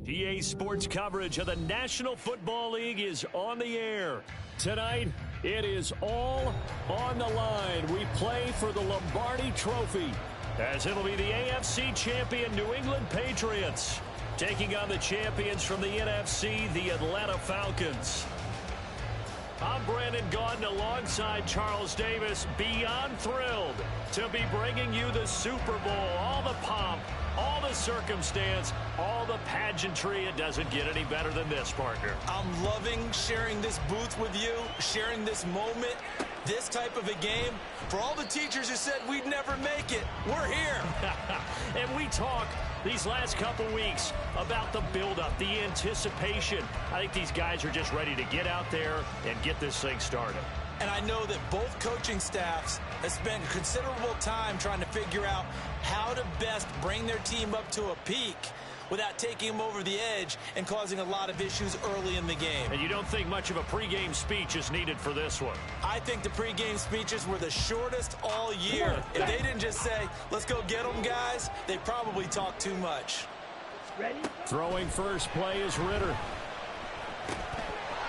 PA Sports coverage of the National Football League is on the air. Tonight, it is all on the line. We play for the Lombardi Trophy, as it'll be the AFC champion New England Patriots taking on the champions from the NFC, the Atlanta Falcons. I'm Brandon Gaudin alongside Charles Davis, beyond thrilled to be bringing you the Super Bowl, all the pomp, all the circumstance, all the pageantry. It doesn't get any better than this, partner. I'm loving sharing this booth with you, sharing this moment, this type of a game. For all the teachers who said we'd never make it, we're here. And we talk these last couple weeks about the buildup, the anticipation. I think these guys are just ready to get out there and get this thing started. And I know that both coaching staffs have spent considerable time trying to figure out how to best bring their team up to a peak without taking them over the edge and causing a lot of issues early in the game. And you don't think much of a pregame speech is needed for this one? I think the pregame speeches were the shortest all year. If they didn't just say, let's go get them, guys, they probably talked too much. Ready? Throwing first play is Ritter.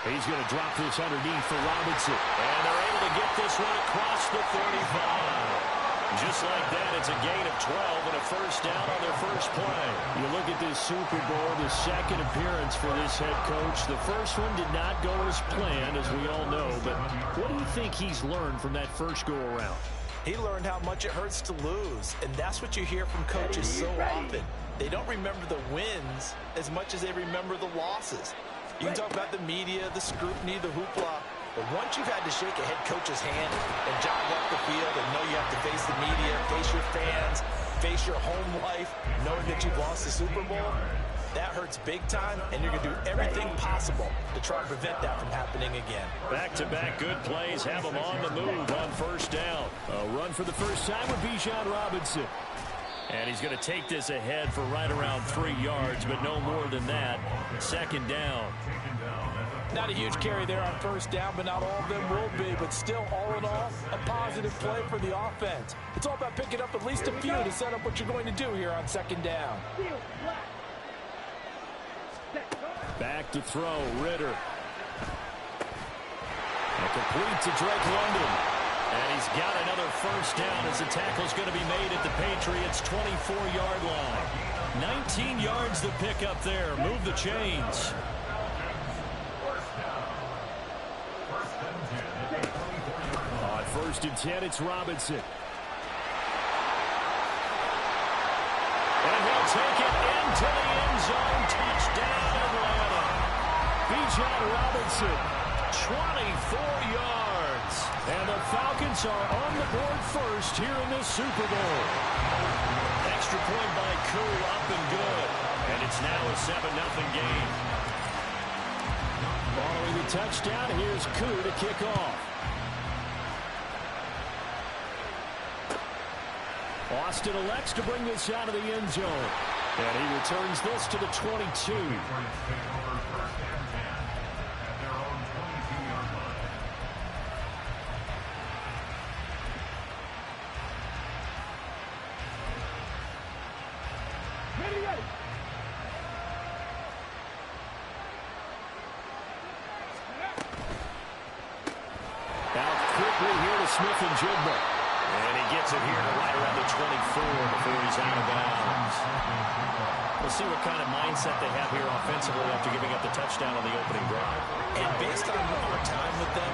He's going to drop this underneath for Robinson. And they're able to get this one across the 35. Just like that, it's a gain of 12 and a first down on their first play. You look at this Super Bowl, the second appearance for this head coach. The first one did not go as planned, as we all know. But what do you think he's learned from that first go-around? He learned how much it hurts to lose, and that's what you hear from coaches so often. They don't remember the wins as much as they remember the losses. You can talk about the media, the scrutiny, the hoopla, but once you've had to shake a head coach's hand and jog off the field and know you have to face the media, face your fans, face your home life, knowing that you've lost the Super Bowl, that hurts big time, and you're going to do everything possible to try and prevent that from happening again. Back-to-back good plays have them on the move on first down. A run for the first time with Bijan Robinson. And he's going to take this ahead for right around 3 yards, but no more than that. Second down. Not a huge carry there on first down, but not all of them will be. But still, all in all, a positive play for the offense. It's all about picking up at least a few to set up what you're going to do here on second down. Back to throw, Ritter. And complete to Drake London. And he's got another first down as the tackle's going to be made at the Patriots' 24-yard line. 19 yards to pick up there. Move the chains. On first and 10, it's Robinson. And he'll take it into the end zone. Touchdown, Atlanta. Bijan Robinson, 24 yards. And the Falcons are on the board first here in this Super Bowl. Extra point by Koo, up and good. And it's now a 7-0 game. Following the touchdown, here's Koo to kick off. Austin elects to bring this out of the end zone. And he returns this to the 22. Out quickly here to Smith and Jigba. And he gets it here to right around the 24 before he's out of bounds. We'll see what kind of mindset they have here offensively after giving up the touchdown on the opening drive. And based on our time with them,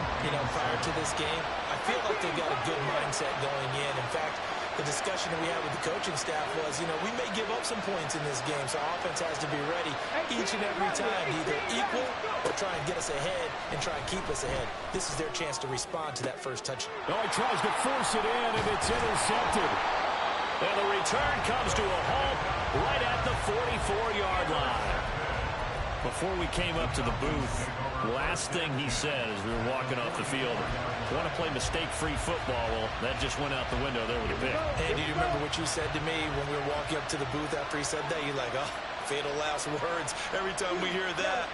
prior to this game, I feel like they've got a good mindset going in. In fact, the discussion that we had with the coaching staff was, we may give up some points in this game, so offense has to be ready each and every time to either equal or try and get us ahead and try and keep us ahead. This is their chance to respond to that first touchdown. Oh, he tries to force it in, and it's intercepted. And the return comes to a halt right at the 44-yard line. Before we came up to the booth, last thing he said as we were walking off the field, want to play mistake-free football. Well, that just went out the window there with a pick. Hey, do you remember what you said to me when we were walking up to the booth after he said that? You're like, oh, fatal last words. Every time we hear that,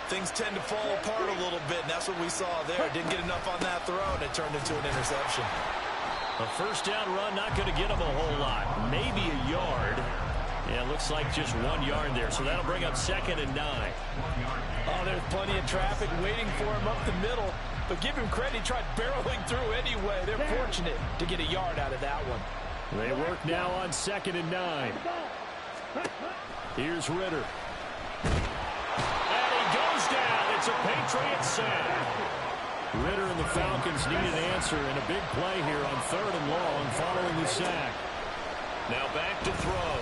things tend to fall apart a little bit, and that's what we saw there. Didn't get enough on that throw, and it turned into an interception. A first down run, not going to get him a whole lot. Maybe a yard. Yeah, looks like just 1 yard there, so that'll bring up 2nd and 9. Oh, there's plenty of traffic waiting for him up the middle. But give him credit, he tried barreling through anyway. They're fortunate to get a yard out of that one. They work now on 2nd and 9. Here's Ritter. And he goes down. It's a Patriot sack. Ritter and the Falcons need an answer and a big play here on 3rd and long following the sack. Now back to throw.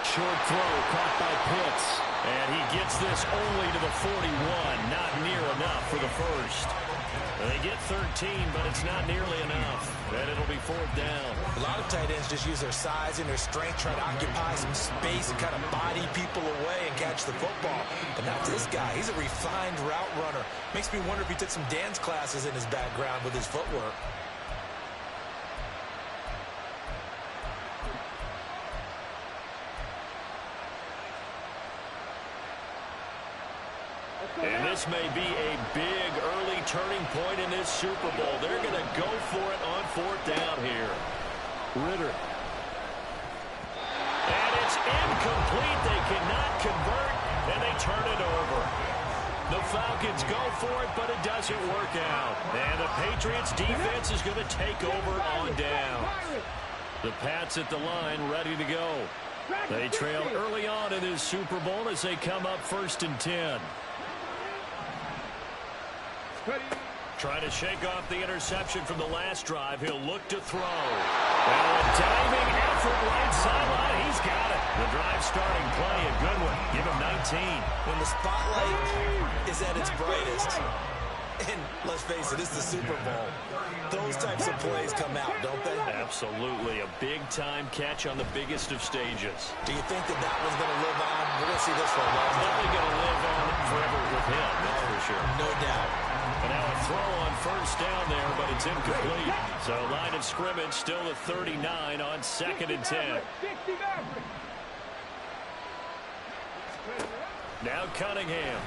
Short throw caught by Pitts. And he gets this only to the 41. Not near enough for the first. They get 13, but it's not nearly enough. And it'll be 4th down. A lot of tight ends just use their size and their strength, try to occupy some space and kind of body people away and catch the football. But not this guy. He's a refined route runner. Makes me wonder if he took some dance classes in his background with his footwork. And this may be a big early turning point in this Super Bowl. They're going to go for it on 4th down here. Ritter. And it's incomplete. They cannot convert, and they turn it over. The Falcons go for it, but it doesn't work out. And the Patriots defense is going to take over on down. The Pats at the line ready to go. They trail early on in this Super Bowl as they come up 1st and 10. Trying to shake off the interception from the last drive. He'll look to throw. Well, a diving effort right sideline. He's got it. The drive starting play, a good one. Give him 19. When the spotlight is at its brightest, and let's face it, it's the Super Bowl, those types of plays come out, don't they? Absolutely. A big-time catch on the biggest of stages. Do you think that one's going to live on? We're going to see this for a long time. Definitely going to live on forever with him, that's for sure. No doubt. And now a throw on 1st down there, but it's incomplete. So line of scrimmage still at 39 on 2nd and 10. Now Cunningham.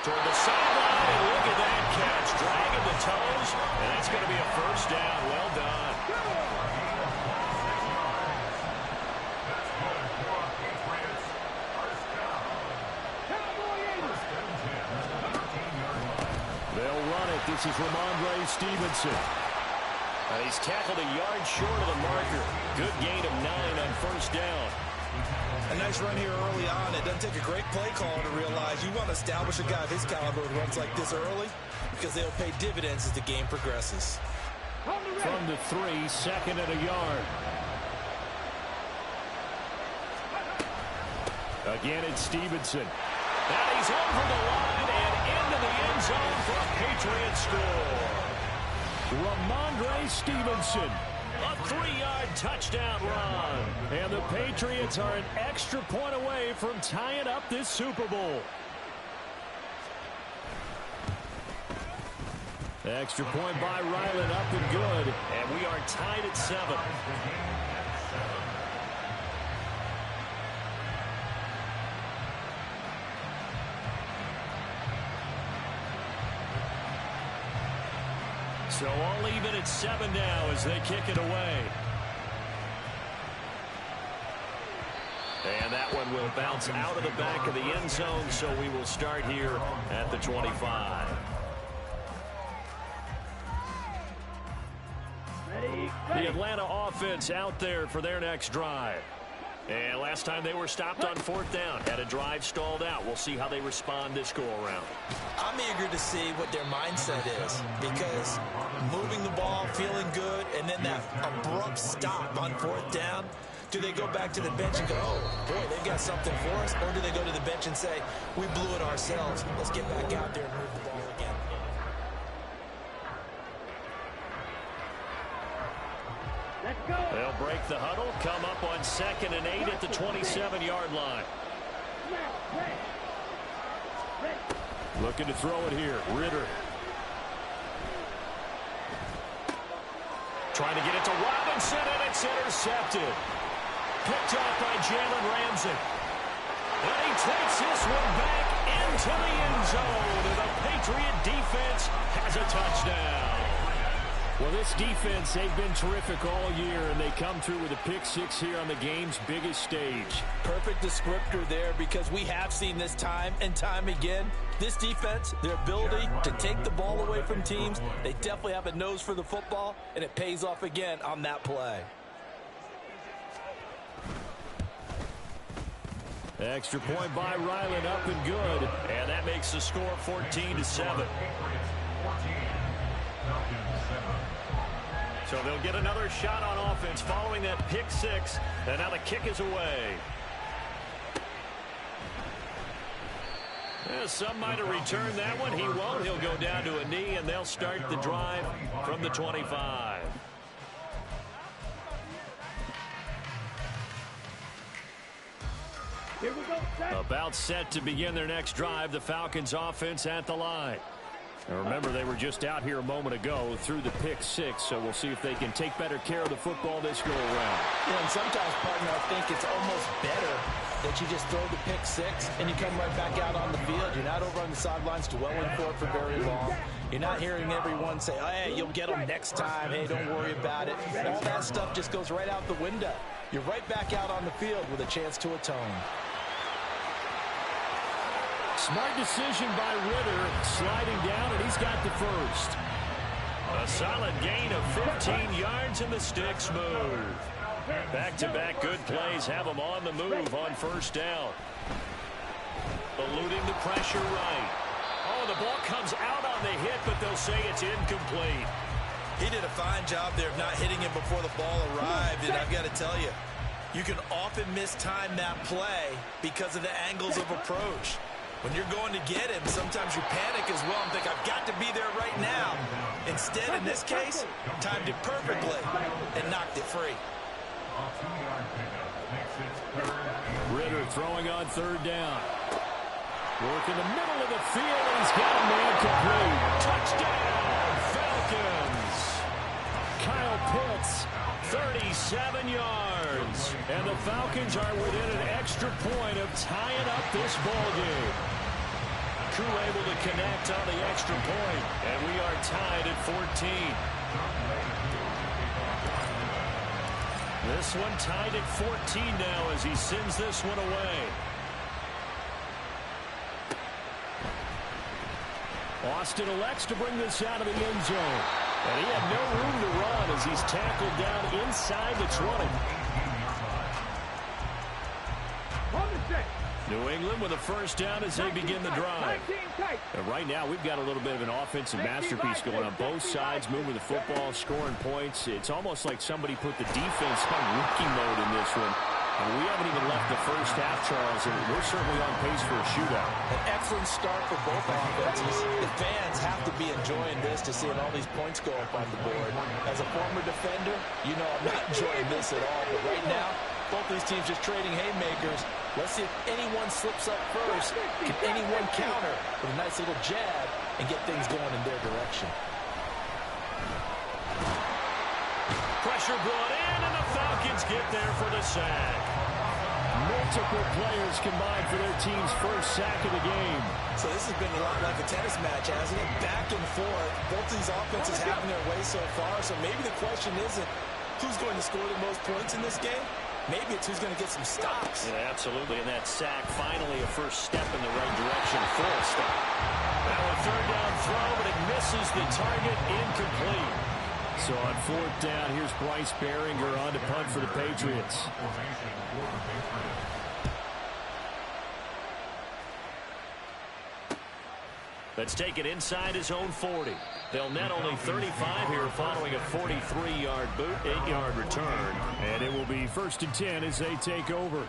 Toward the sideline, and look at that catch. Dragging the toes, and that's going to be a 1st down. Well done. They'll run it. This is Ramondre Stevenson. He's tackled a yard short of the marker. Good gain of 9 on 1st down. A nice run here early on. It doesn't take a great play call to realize you want to establish a guy of his caliber who runs like this early because they'll pay dividends as the game progresses. From the 3, 2nd and a yard. Again, it's Stevenson. And he's over the line and into the end zone for a Patriot score. Ramondre Stevenson. A 3-yard touchdown run. And the Patriots are an extra point away from tying up this Super Bowl. Extra point by Ryland, up and good. And we are tied at 7. So all even at 7 now as they kick it away. And that one will bounce out of the back of the end zone, so we will start here at the 25. The Atlanta offense out there for their next drive. And last time they were stopped on 4th down, had a drive stalled out. We'll see how they respond this go-around. I'm eager to see what their mindset is because moving the ball, feeling good, and then that abrupt stop on 4th down, do they go back to the bench and go, oh, boy, they've got something for us? Or do they go to the bench and say, we blew it ourselves. Let's get back out there and move the ball again. They'll break the huddle, come up on 2nd and 8 at the 27-yard line. Looking to throw it here. Ritter. Trying to get it to Robinson, and it's intercepted. Picked off by Jalen Ramsey. And he takes this one back into the end zone. And the Patriot defense has a touchdown. Well, this defense, they've been terrific all year, and they come through with a pick six here on the game's biggest stage. Perfect descriptor there, because we have seen this time and time again. This defense, their ability to take the ball away from teams, they definitely have a nose for the football, and it pays off again on that play. Extra point by Ryland, up and good. And that makes the score 14-7. So they'll get another shot on offense following that pick six. And now the kick is away. Yeah, some might have returned that one. He won't. He'll go down to a knee, and they'll start the drive from the 25. Here we go, set. About set to begin their next drive. The Falcons offense at the line. And remember, they were just out here a moment ago through the pick six, so we'll see if they can take better care of the football this go around. Yeah, and sometimes, partner, I think it's almost better that you just throw the pick six and you come right back out on the field. You're not over on the sidelines dwelling for very long. You're not hearing everyone say, oh, hey, you'll get them next time. Hey, don't worry about it. All that stuff just goes right out the window. You're right back out on the field with a chance to atone. Smart decision by Ritter, sliding down, and he's got the first. A solid gain of 15 yards, and the sticks move. Back-to-back good plays have them on the move on first down. Eluding the pressure right. Oh, the ball comes out on the hit, but they'll say it's incomplete. He did a fine job there of not hitting him before the ball arrived, and I've got to tell you, you can often mistime that play because of the angles of approach. When you're going to get him, sometimes you panic as well and think, I've got to be there right now. Instead, in this case, timed it perfectly and knocked it free. Ritter throwing on third down. Work in the middle of the field, and he's got a man complete. Touchdown, Falcons. Kyle Pitts, 37 yards. And the Falcons are within an extra point of tying up this ball game. Crew able to connect on the extra point, and we are tied at 14. This one tied at 14 now as he sends this one away. Austin elects to bring this out of the end zone. And he had no room to run as he's tackled down inside the 20. New England with a first down as they begin the drive. And right now, we've got a little bit of an offensive masterpiece going on both sides, moving the football, scoring points. It's almost like somebody put the defense on rookie mode in this one. And we haven't even left the first half, Charles, and we're certainly on pace for a shootout. An excellent start for both offenses. The fans have to be enjoying this to seeing all these points go up on the board. As a former defender, you know I'm not enjoying this at all. But right now, both these teams just trading haymakers. Let's see if anyone slips up first. Can anyone counter with a nice little jab and get things going in their direction? Pressure brought in, and the Falcons get there for the sack. Multiple players combined for their team's first sack of the game. So this has been a lot like a tennis match, hasn't it? Back and forth. Both of these offenses having their way so far. So maybe the question isn't who's going to score the most points in this game. Maybe it's who's going to get some stops. Yeah, absolutely. And that sack, finally a first step in the right direction for a stop. Now a third down throw, but it misses the target, incomplete. So on fourth down, here's Bryce Behringer on to punt for the Patriots. Let's take it inside his own 40. They'll net only 35 here following a 43-yard boot, 8-yard return. And it will be 1st and 10 as they take over.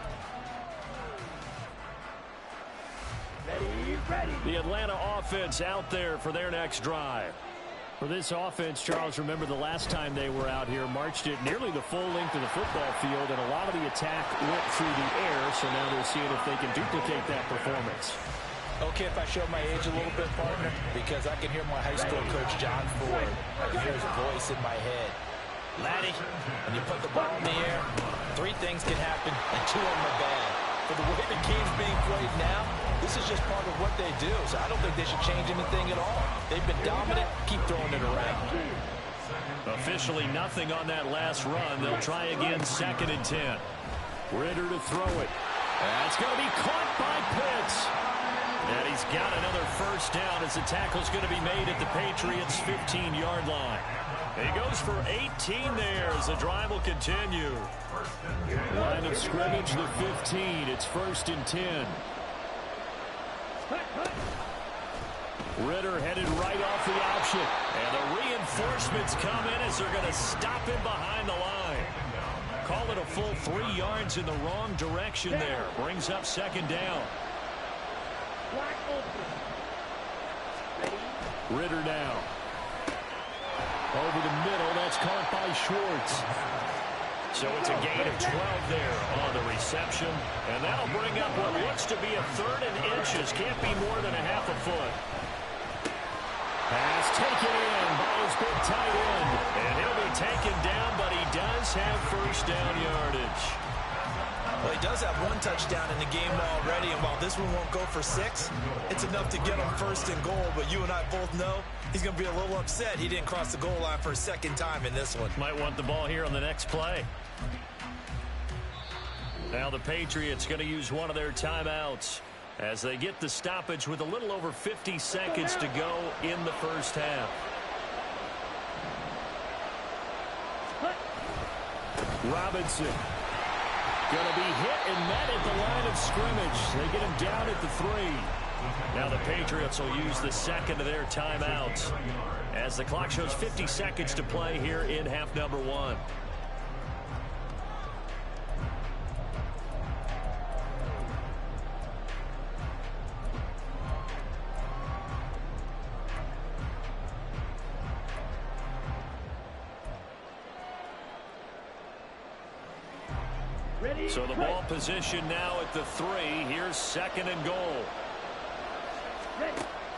The Atlanta offense out there for their next drive. For this offense, Charles, remember the last time they were out here, marched it nearly the full length of the football field, and a lot of the attack went through the air, so now they're seeing if they can duplicate that performance. Okay, if I show my age a little bit, partner, because I can hear my high school coach, John Ford. I can hear his voice in my head. Laddie, when you put the ball in the air, 3 things can happen, and 2 of them are bad. For the way the game's being played now, this is just part of what they do, so I don't think they should change anything at all. They've been dominant. Keep throwing it around. Officially nothing on that last run. They'll try again, 2nd and 10. Ritter to throw it. That's going to be caught by Pitts. And he's got another first down as the tackle's going to be made at the Patriots' 15-yard line. He goes for 18 there as the drive will continue. Line of scrimmage, the 15. It's 1st and 10. Ritter headed right off the option. And the reinforcements come in as they're going to stop him behind the line. Call it a full 3 yards in the wrong direction there. Brings up 2nd down. Ritter now. Over the middle, that's caught by Schwartz. So it's a gain of 12 there on the reception. And that'll bring up what looks to be a 3rd and inches. Can't be more than a half a foot. Pass taken in by his big tight end. And he'll be taken down, but he does have first down yardage. Well, he does have 1 touchdown in the game already, and while this one won't go for 6, it's enough to get him 1st and goal. But you and I both know he's going to be a little upset he didn't cross the goal line for a 2nd time in this one. Might want the ball here on the next play. Now the Patriots going to use one of their timeouts as they get the stoppage with a little over 50 seconds to go in the first half. Robinson going to be hit and met at the line of scrimmage. They get him down at the 3. Now the Patriots will use the 2nd of their timeouts as the clock shows 50 seconds to play here in half number 1. So the ball position now at the 3. Here's 2nd and goal.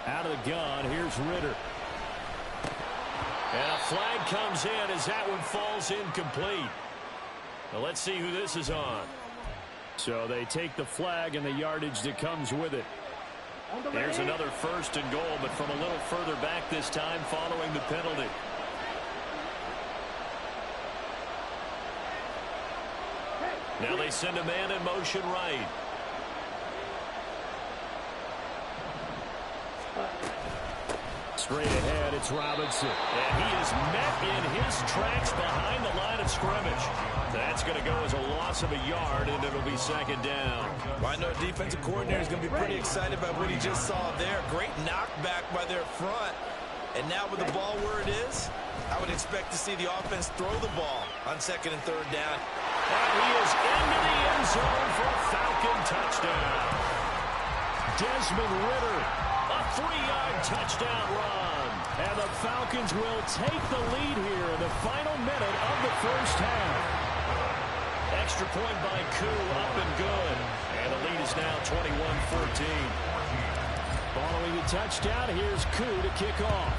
Out of the gun, here's Ritter. And a flag comes in as that one falls incomplete. Now let's see who this is on. So they take the flag and the yardage that comes with it. Here's another 1st and goal, but from a little further back this time following the penalty. Now they send a man in motion right. Straight ahead, it's Robinson. And he is met in his tracks behind the line of scrimmage. That's going to go as a loss of a yard, and it'll be 2nd down. Well, I know the defensive coordinator is going to be pretty excited about what he just saw there. Great knockback by their front. And now with the ball where it is, I would expect to see the offense throw the ball on 2nd and 3rd down. And he is into the end zone for a Falcon touchdown. Desmond Ritter, a 3-yard touchdown run. And the Falcons will take the lead here in the final minute of the first half. Extra point by Koo, up and good. And the lead is now 21-14. Following the touchdown, here's Koo to kick off.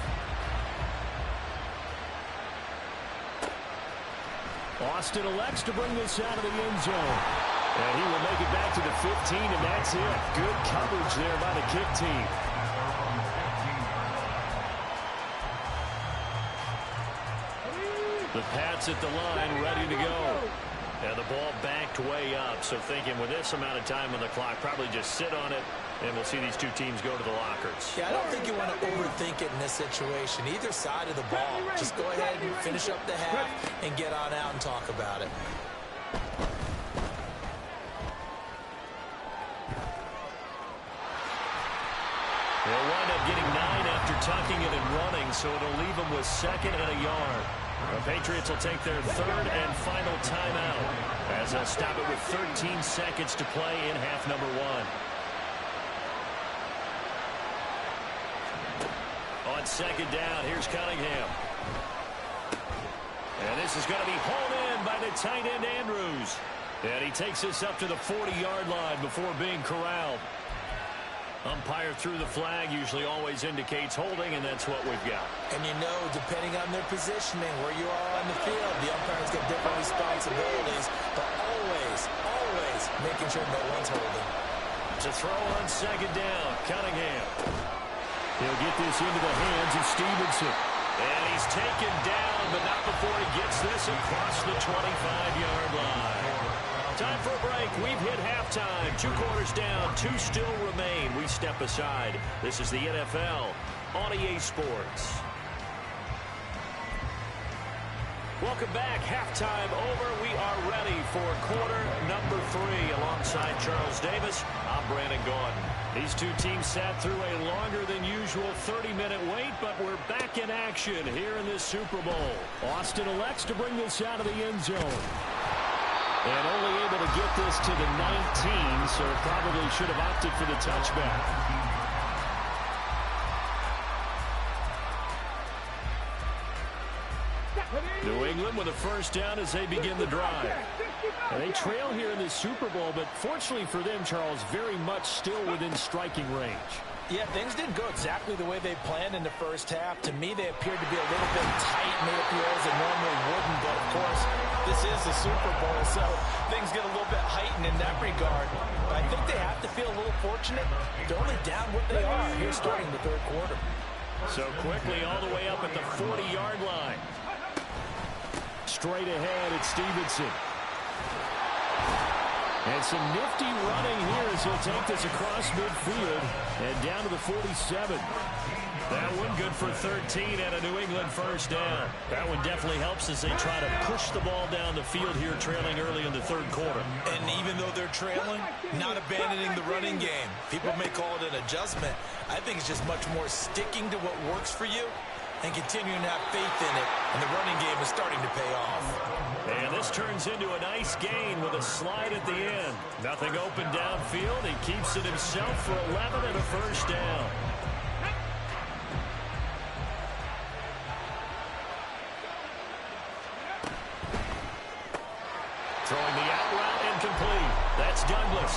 Austin elects to bring this out of the end zone. And he will make it back to the 15, and that's it. Good coverage there by the kick team. The Pats at the line, ready to go. And the ball backed way up, so thinking with this amount of time on the clock, probably just sit on it, and we'll see these two teams go to the lockers. Yeah, I don't think you want to overthink it in this situation. Either side of the ball. Just go ahead and finish up the half and get on out and talk about it. They'll wind up getting 9 after tucking it and running, so it'll leave them with 2nd and a yard. The Patriots will take their 3rd and final timeout as they'll stop it with 13 seconds to play in half number 1. On 2nd down, here's Cunningham. And this is going to be hauled in by the tight end Andrews. And he takes this up to the 40-yard line before being corralled. Umpire through the flag usually always indicates holding, and that's what we've got. And you know, depending on their positioning, where you are on the field, the umpire's got different responsibilities, but always making sure no one's holding. To throw on 2nd down, Cunningham. He'll get this into the hands of Stevenson. And he's taken down, but not before he gets this across the 25-yard line. Time for a break. We've hit halftime. 2 quarters down, 2 still remain. We step aside. This is the NFL on EA Sports. Welcome back. Halftime over. We are ready for quarter number 3. Alongside Charles Davis, I'm Brandon Gaudin. These two teams sat through a longer than usual 30-minute wait, but we're back in action here in this Super Bowl. Austin elects to bring this out of the end zone. And only able to get this to the 19, so probably should have opted for the touchback. New England with a first down as they begin the drive. And they trail here in this Super Bowl, but fortunately for them, Charles, very much still within striking range. Yeah, things didn't go exactly the way they planned in the first half. To me, they appeared to be a little bit tight, made up the as they normally wouldn't. But, of course, this is the Super Bowl, so things get a little bit heightened in that regard. But I think they have to feel a little fortunate. They're only down what they are here starting the third quarter. So quickly all the way up at the 40-yard line. Straight ahead, it's Stevenson. And some nifty running here as he'll take this across midfield and down to the 47. That one good for 13 and a New England first down. That one definitely helps as they try to push the ball down the field here, trailing early in the third quarter. And even though they're trailing, not abandoning the running game. People may call it an adjustment. I think it's just much more sticking to what works for you and continuing to have faith in it, and the running game is starting to pay off. And this turns into a nice gain with a slide at the end. Nothing open downfield. He keeps it himself for 11 and a first down. Throwing the out route incomplete. That's Douglas.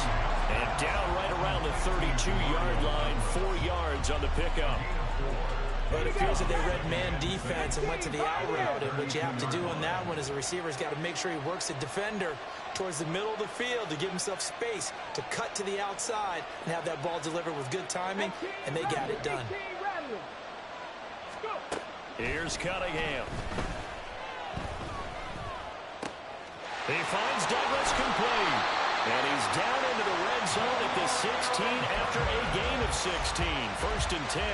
And down right around the 32-yard line, 4 yards on the pickup. But it appears that they read man defense and went to the out route. And what you have to do on that one is the receiver's got to make sure he works the defender towards the middle of the field to give himself space to cut to the outside and have that ball delivered with good timing, and they got it done. Here's Cunningham. He finds Douglas complete. And he's down into the red zone at the 16 after a gain of 16. First and 10.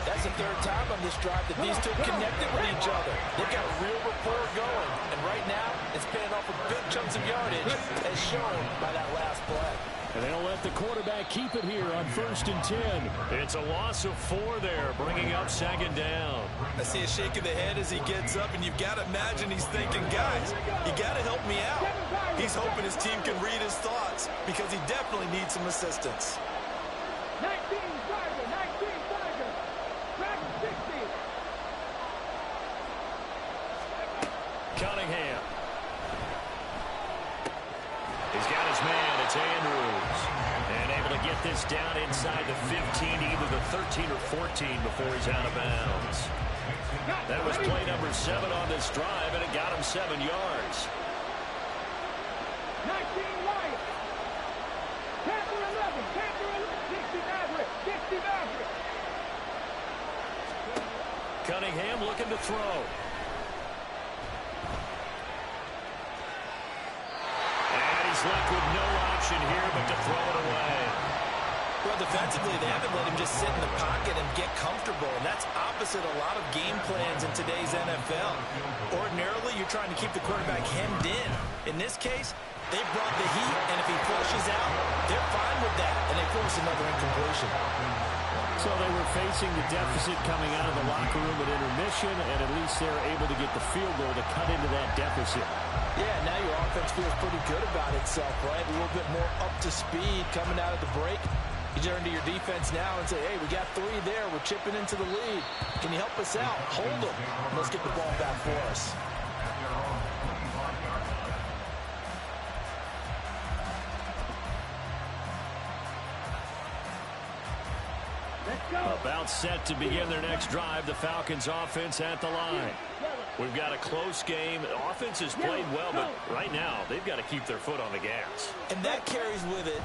That's the third time on this drive that these two connected with each other. They've got a real rapport going. And right now, it's paying off with big chunks of yardage, as shown by that last play. And they'll let the quarterback keep it here on first and 10. It's a loss of 4 there, bringing up second down. I see a shake of the head as he gets up, and you've got to imagine he's thinking, guys, you got to help me out. He's hoping his team can read his thoughts because he definitely needs some assistance. 19 Tiger, 19 Tiger, track 60. Cunningham. He's got his man. It's Andrews. And able to get this down inside the 15, either the 13 or 14 before he's out of bounds. That was play number 7 on this drive, and it got him 7 yards. 19 Wyatt. Panther 11, Panther 11, 60 Maverick. Cunningham looking to throw. And he's left with no option here but to throw it away. Well, defensively, they haven't let him just sit in the pocket and get comfortable, and that's opposite a lot of game plans in today's NFL. Ordinarily, you're trying to keep the quarterback hemmed in. In this case, they brought the heat, and if he flushes out, they're fine with that, and they force another incompletion. So they were facing the deficit coming out of the locker room at intermission, and at least they were able to get the field goal to cut into that deficit. Yeah, now your offense feels pretty good about itself, right? A little bit more up to speed coming out of the break. You turn to your defense now and say, hey, we got 3 there. We're chipping into the lead. Can you help us out? Hold them. Let's get the ball back for us. About set to begin their next drive. The Falcons offense at the line. We've got a close game. The offense has played well, but right now they've got to keep their foot on the gas. And that carries with it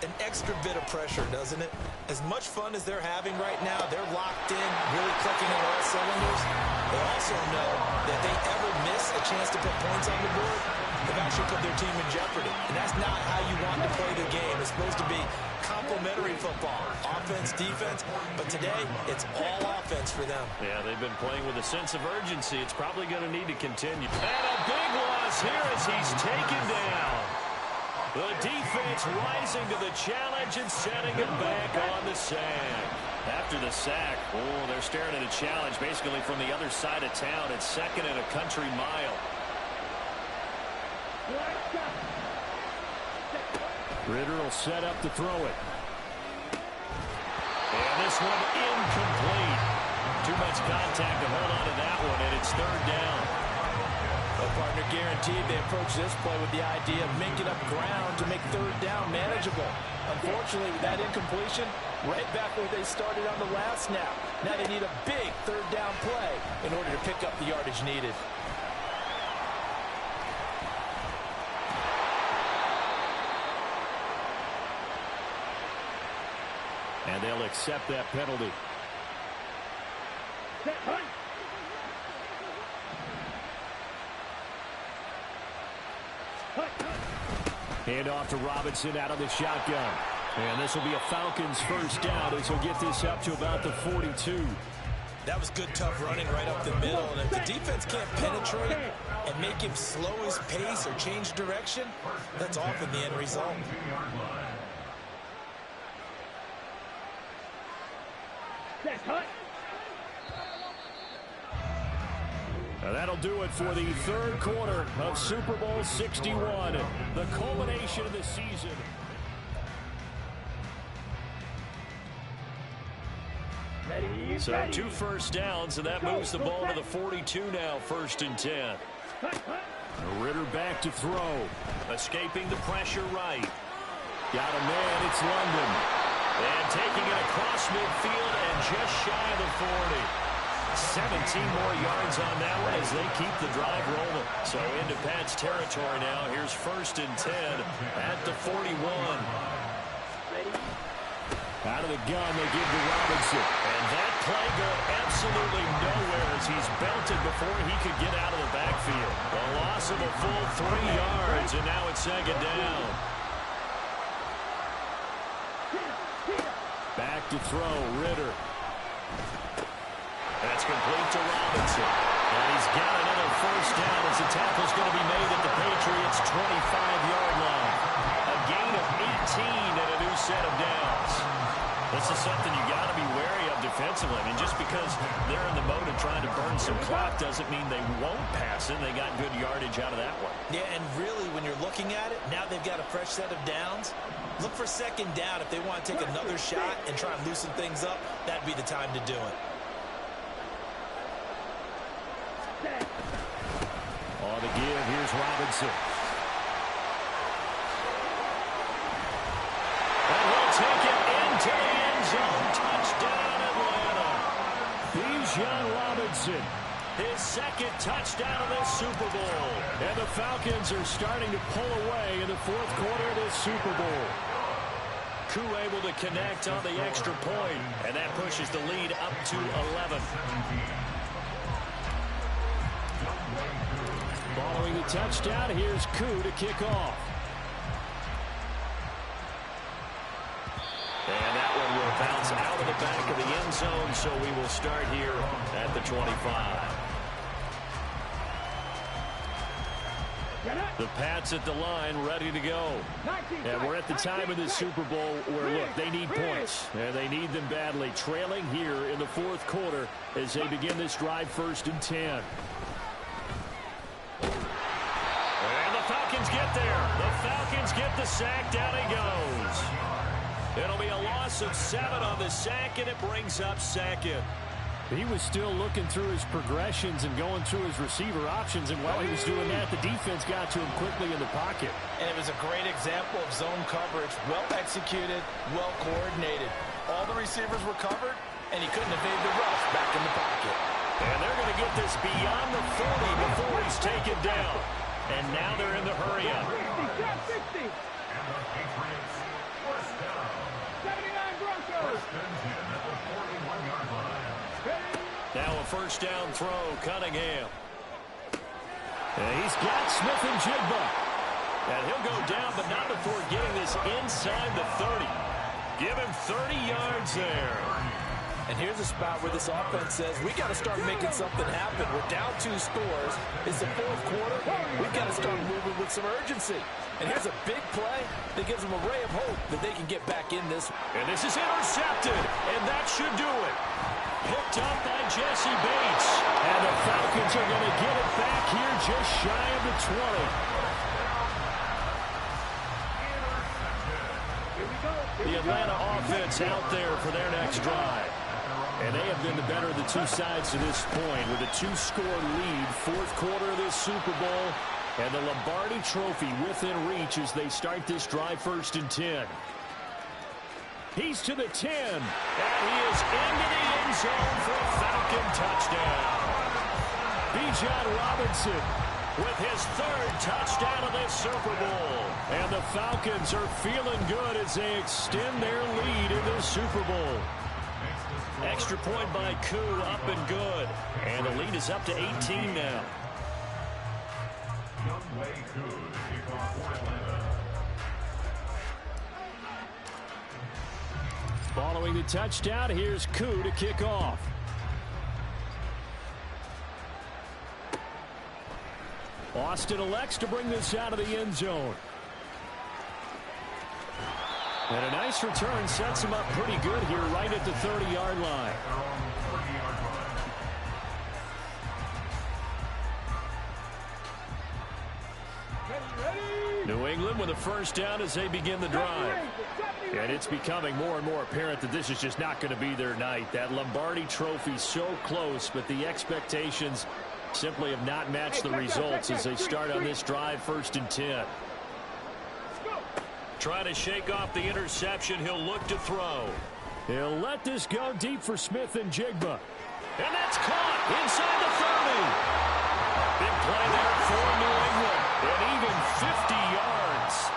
an extra bit of pressure, doesn't it? As much fun as they're having right now, they're locked in, really clicking on all cylinders. They also know that if they ever miss a chance to put points on the board, they've actually put their team in jeopardy. And that's not how you want to play the game. It's supposed to be complementary football, offense, defense. But today, it's all offense for them. Yeah, they've been playing with a sense of urgency. It's probably going to need to continue. And a big loss here as he's taken down. The defense rising to the challenge and setting him back on the sack. After the sack, oh, they're staring at a challenge basically from the other side of town. It's second and a country mile. Ritter will set up to throw it. And this one incomplete. Too much contact to hold on to that one, and it's third down. A partner guaranteed they approach this play with the idea of making up ground to make third down manageable. Unfortunately, with that incompletion, right back where they started on the last snap. Now they need a big third down play in order to pick up the yardage needed. And they'll accept that penalty. Hand off to Robinson out of the shotgun. And this will be a Falcons first down as he'll get this up to about the 42. That was good, tough running right up the middle. And if the defense can't penetrate and make him slow his pace or change direction, that's often the end result. Now that'll do it for the third quarter of Super Bowl 61, the culmination of the season. So 2 first downs, and that moves the ball to the 42 now, 1st and 10. Ritter back to throw. Escaping the pressure right. Got a man, it's London. And taking it across midfield and just shy of the 40. 17 more yards on that one as they keep the drive rolling. So into Pat's territory now. Here's 1st and 10 at the 41. Out of the gun, they give to Robinson. And that play going absolutely nowhere as he's belted before he could get out of the backfield. A loss of a full 3 yards, and now it's 2nd down. Back to throw, Ritter. That's complete to Robinson. And he's got another first down as the tackle's going to be made at the Patriots' 25-yard line. A gain of 18 and a new set of downs. This is something you got to be wary of defensively. I mean, just because they're in the mode of trying to burn some clock doesn't mean they won't pass it. They got good yardage out of that one. Yeah, and really, when you're looking at it, now they've got a fresh set of downs. Look for 2nd down if they want to take another shot and try and loosen things up. That'd be the time to do it. On the give, here's Robinson. And he'll take it into the end zone. Touchdown, Atlanta. Bijan Robinson, his 2nd touchdown of this Super Bowl. And the Falcons are starting to pull away in the 4th quarter of this Super Bowl. Koo able to connect on the extra point, and that pushes the lead up to 11. Following the touchdown, here's Koo to kick off. And that one will bounce out of the back of the end zone, so we will start here at the 25. The Pats at the line, ready to go. And we're at the time of this Super Bowl where, look, they need points. And they need them badly. Trailing here in the 4th quarter as they begin this drive, 1st and 10. And the Falcons get there. The Falcons get the sack. Down he goes. It'll be a loss of 7 on the sack, and it brings up 2nd. He was still looking through his progressions and going through his receiver options, and while he was doing that, the defense got to him quickly in the pocket. And it was a great example of zone coverage, well executed, well coordinated. All the receivers were covered, and he couldn't evade the rush back in the pocket. And they're going to get this beyond the 40 before he's taken down. And now they're in the hurry-up. Now a first down throw, Cunningham. And he's got Smith and Jigba. And he'll go down, but not before getting this inside the 30. Give him 30 yards there. And here's a spot where this offense says, we got to start making something happen. We're down 2 scores. It's the 4th quarter. We've got to start moving with some urgency. And here's a big play that gives them a ray of hope that they can get back in this. And this is intercepted, and that should do it. Picked up by Jesse Bates. And the Falcons are going to get it back here just shy of the 20. The Atlanta offense out there for their next drive. And they have been the better of the two sides to this point with a 2-score lead, 4th quarter of this Super Bowl, and the Lombardi Trophy within reach as they start this drive 1st and 10. He's to the 10, and he is into the end zone for a Falcon touchdown. Bijan Robinson with his 3rd touchdown of this Super Bowl. And the Falcons are feeling good as they extend their lead in this Super Bowl. Extra point by Koo, up and good. And the lead is up to 18 now. Following the touchdown, here's Koo to kick off. Austin elects to bring this out of the end zone. And a nice return sets him up pretty good here right at the 30-yard line. New England with a first down as they begin the drive. And it's becoming more and more apparent that this is just not going to be their night. That Lombardi Trophy so close, but the expectations simply have not matched the results as they start on this drive 1st and 10. Trying to shake off the interception. He'll look to throw. He'll let this go deep for Smith and Jigba. And that's caught inside the 30. Big play there for New England. And even 50 yards.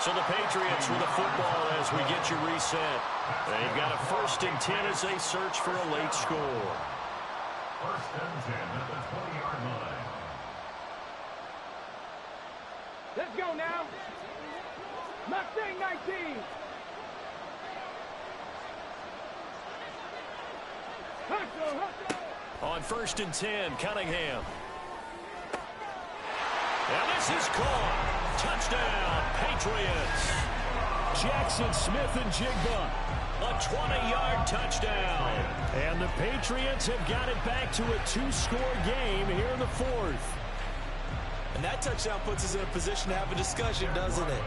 So the Patriots with the football as we get you reset. They've got a 1st and 10 as they search for a late score. 1st and 10 at the 20-yard line. Let's go now. Mustang 19. Hustle, hustle. On 1st and 10, Cunningham. And this is caught. Touchdown, Patriots. Jackson Smith and Jigba. A 20-yard touchdown. And the Patriots have got it back to a 2-score game here in the 4th. And that touchdown puts us in a position to have a discussion, doesn't it?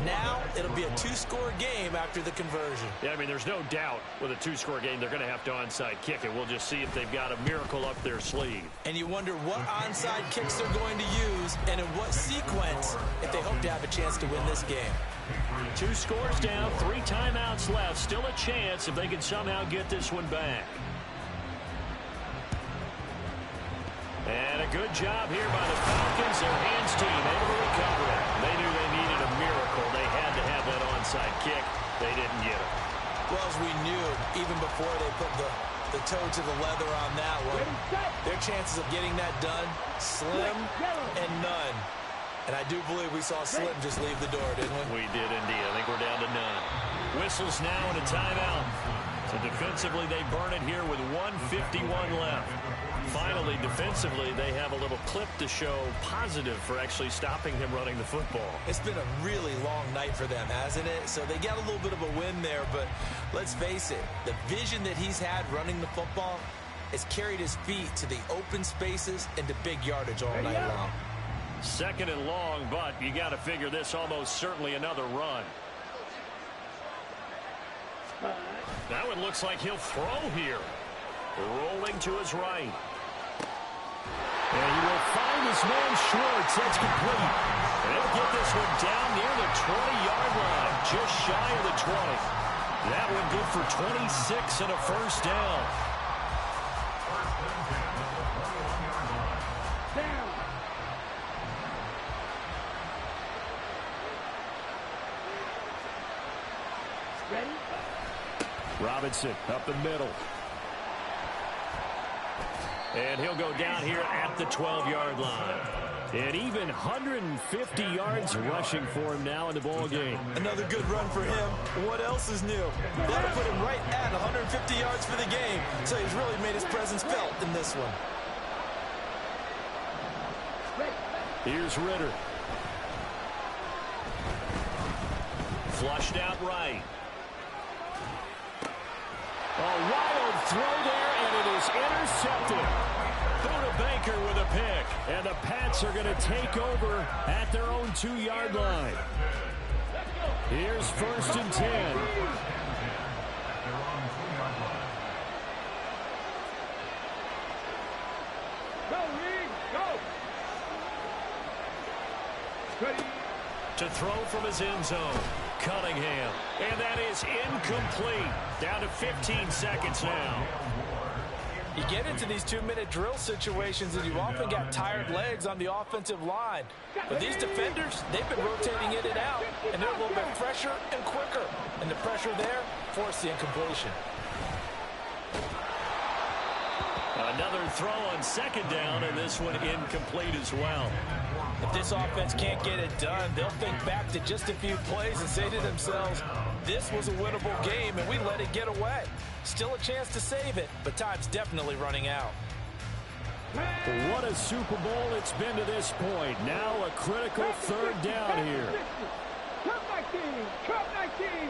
Now, it'll be a 2-score game after the conversion. Yeah, I mean, there's no doubt with a 2-score game, they're going to have to onside kick it. We'll just see if they've got a miracle up their sleeve. And you wonder what onside kicks they're going to use and in what sequence if they hope to have a chance to win this game. 2 scores down, 3 timeouts left. Still a chance if they can somehow get this one back. And a good job here by the Falcons. Their hands team able to recover it. They knew they needed a miracle. They had to have that onside kick. They didn't get it. Well, as we knew, even before they put the toe to the leather on that one, their chances of getting that done, slim and none. And I do believe we saw Slim just leave the door, didn't we? We did indeed. I think we're down to none. Whistles now and a timeout. So defensively, they burn it here with 1:51 left. Finally, defensively, they have a little clip to show positive for actually stopping him running the football. It's been a really long night for them, hasn't it? So they got a little bit of a win there, but let's face it, the vision that he's had running the football has carried his feet to the open spaces and to big yardage all night long. 2nd and long, but you got to figure this almost certainly another run. Now it looks like he'll throw here. Rolling to his right. And he will find his man Schwartz. That's complete. And he'll get this one down near the 20-yard line, just shy of the 20. That one good for 26 and a first down. Down. Ready? Robinson up the middle. And he'll go down here at the 12-yard line. And even 150 yards rushing for him now in the ball game. Another good run for him. What else is new? That'll put him right at 150 yards for the game. So he's really made his presence felt in this one. Here's Ritter. Flushed out right. A wild throw there, and it is intercepted. Buda Baker with a pick. And the Pats are going to take over at their own 2-yard line. Here's 1st and 10. Go, Reed, go. Ready. To throw from his end zone. Cunningham. And that is incomplete. Down to 15 seconds now. You get into these 2-minute drill situations and you often got tired legs on the offensive line. But these defenders, they've been rotating in and out, and they're a little bit fresher and quicker. And the pressure there forced the incompletion. Another throw on 2nd down, and this one incomplete as well. If this offense can't get it done, they'll think back to just a few plays and say to themselves, this was a winnable game, and we let it get away. Still a chance to save it, but time's definitely running out. What a Super Bowl it's been to this point. Now a critical 3rd down here. Cup 19, Cup 19.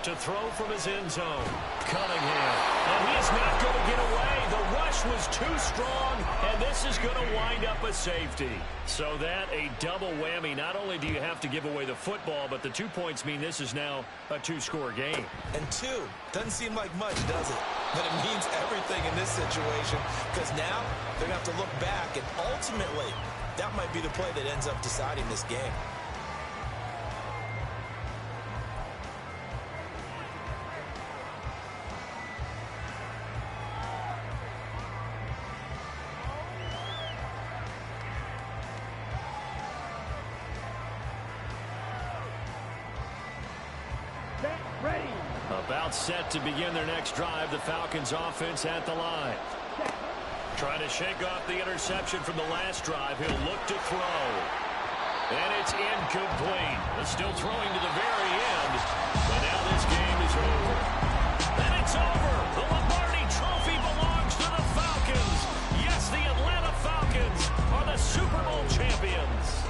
To throw from his end zone. Cunningham. And he is not going to get away. The rush was too strong, and this is going to wind up a safety. So that a double whammy. Not only do you have to give away the football, but the 2 points mean this is now a 2-score game. And 2 doesn't seem like much, does it? But it means everything in this situation, because now they're going to have to look back, and ultimately that might be the play that ends up deciding this game. Ready. About set to begin their next drive. The Falcons offense at the line. Trying to shake off the interception from the last drive. He'll look to throw. And it's incomplete. Still throwing to the very end. But now this game is over. And it's over. The Lombardi Trophy belongs to the Falcons. Yes, the Atlanta Falcons are the Super Bowl champions.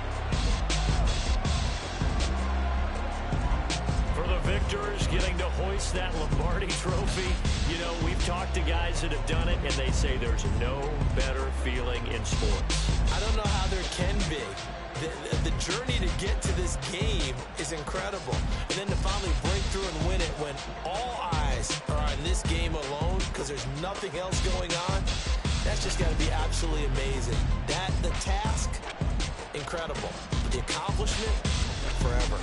For the victors getting to hoist that Lombardi Trophy, you know, we've talked to guys that have done it, and they say there's no better feeling in sports. I don't know how there can be. The journey to get to this game is incredible. And then to finally break through and win it when all eyes are on this game alone because there's nothing else going on, that's just got to be absolutely amazing. The task, incredible. But the accomplishment, forever.